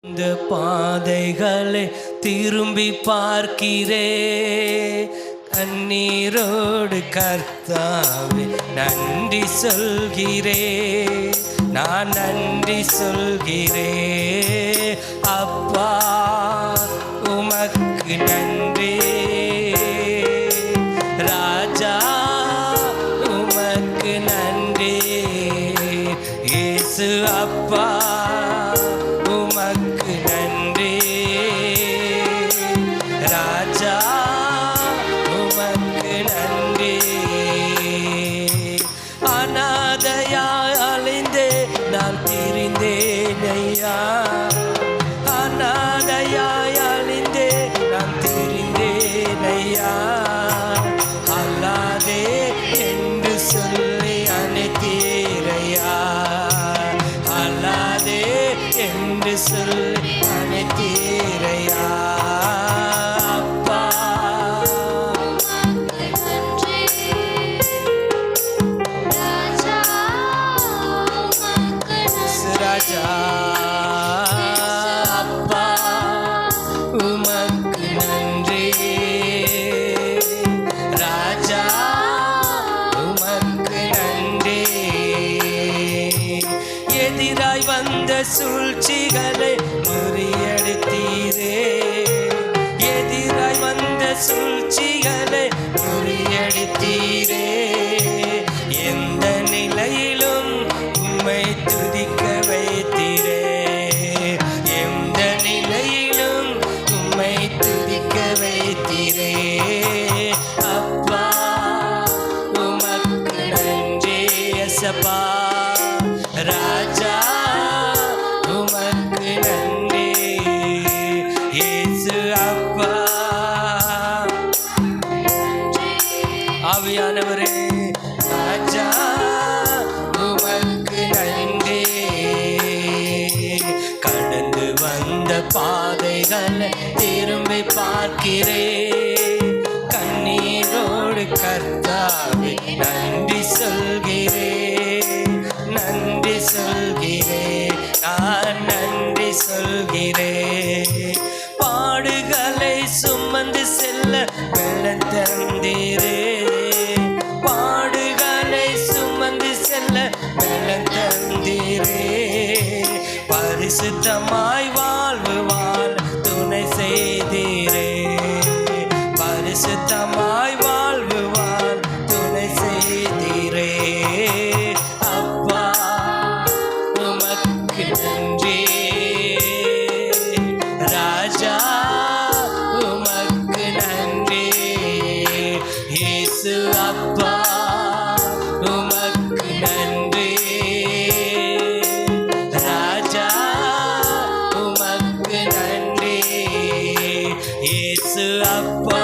இந்த பாதைகளை திரும்பி பார்க்கிறே, கண்ணீரோடு கர்த்தாவே நன்றி சொல்கிறே, நான் நன்றி சொல்கிறே. அப்பா உமக்கு நன்றி, ராஜா உமக்கு நன்றி, இயேசு அப்பா உமக்கு நன்றி, ராஜா உமக்கு நன்றி. அநாதையாய் அலைந்தே நான் திரிந்தேன் ஐயா, அநாதையாய் அலைந்தே நான் திரிந்தேன் ஐயா, அல்லாதே என்று சொல்லி அனைத்தீரையா, அல்லாதே என்று சொல்லி அனைத்தீரையா. ராஜா அப்பா உமக்கு நன்றி, ராஜா உமக்கு நன்றி. எதிராய் வந்த சூழ்ச்சிகளை முறியடித்தீரே, எதிராய் வந்த சூழ்ச்சிகளை முறியடித்தீரே, எந்த நிலையிலும் உம்மை துதிக்க வைத்தீரே, எந்த நிலையிலும் உம்மை துதிக்க வைத்தீரே. அப்பா உமக்கு நன்றி ஏசப்பா, ராஜா உமக்கு நன்றி, இயேசு அப்பா. ஆவியானவரே ராஜா உமக்கு நன்றி. கடந்து வந்த பாதைகளை திரும்பி பார்க்கிறே, கண்ணீரோடு கர்த்தாவே நன்றி சொல்கிறே, நன்றி சொல்கிறே, நான் நன்றி சொல்கிறே. பாடுகளை சுமந்து செல்ல பலன் தந்தீரே, பாடுகளை சுமந்து செல்ல பலன் தந்தீரே, பரிசுத்தமாய் வாழ்வு வாழ துணை செய்தீரே, பரிசுத்தமாய் வாழ்வு வாழ துணை செய்தீரே. அப்பா உமக்கு நன்றி, ராஜா உமக்கு நன்றி, இயேசு அப்பா உமக்கு நன்றி, ராஜா உமக்கு நன்றி, இயேசு அப்பா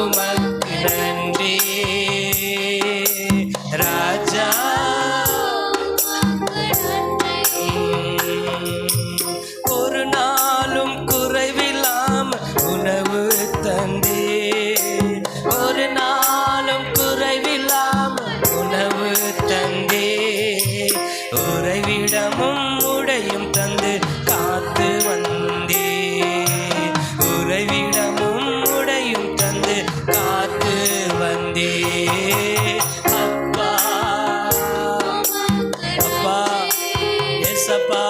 உமக்கு நன்றி, ராஜா. ஒரு நாளும் குறைவில்லாம உணவு தந்தே, ஒரு நாளும் குறைவில்லாம உணவு தந்தே, உறைவிடமும் உடையும் தந்து காத்து வந்தே, உறைவிடமும் உடையும் தந்து காத்து வந்தே. அப்பா அப்பா ஏசப்பா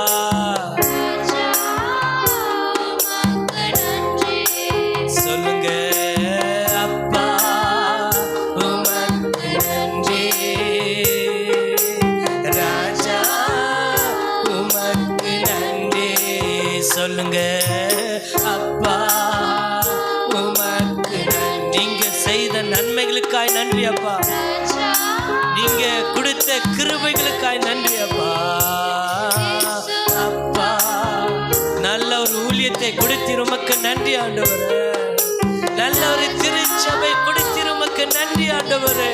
சொல்லுங்க, அப்பா உமக்கு நன்றி, ராஜா உமக்கு நன்றி. சொல்லுங்க, அப்பா உமக்கு நன்றி. நீங்க செய்த நன்மைகளுக்காய் நன்றி அப்பா, நீங்க கொடுத்த கிருபைகளுக்காய் நன்றி அப்பா. அப்பா நல்ல ஒரு ஊழியத்தை கொடுத்தீர் உமக்கு நன்றி ஆண்டவரே, நல்ல ஒரு திருச்சபை கொடுத்தீர் உமக்கு நன்றி ஆண்டவரே.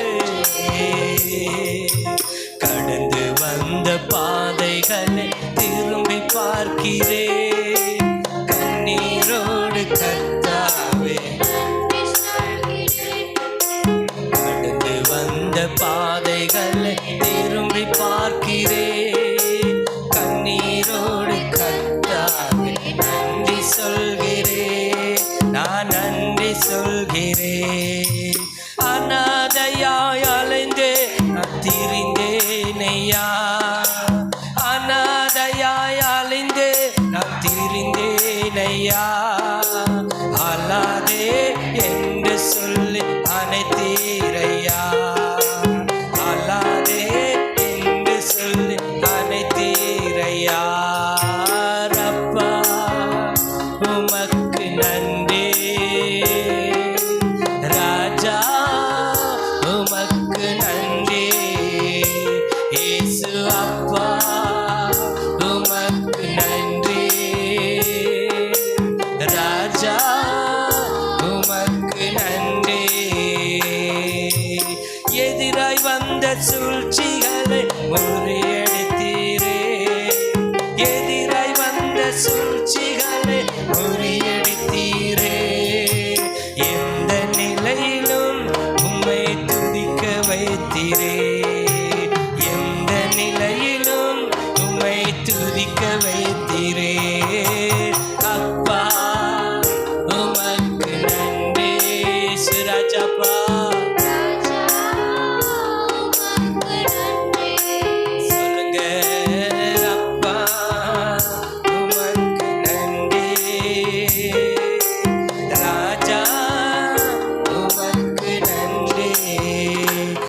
கடந்து வந்த பாதைகளை திரும்பி பார்க்கிறே, கண்ணீரோடு கர்த்தாவே கடந்து வந்த பாதைகளை திரும்பி பார்க்கிறே, கண்ணீரோடு கர்த்தாவே ஐயா அல்லாதே என்று சொல்லி அனைத்தீரையா அல்லாதே என்று சொல்லி அனைத்தீரையா அப்பா உமக்கு நன்றி ராஜா உமக்கு நன்றி இயேசு அப்பா உமக்கு நன்றி ராஜா உமக்கு நன்றி எதிராய் வந்த சூழ்ச்சிகளை முறியடித்தீரே எதிராய் வந்த சூழ்ச்சிகளை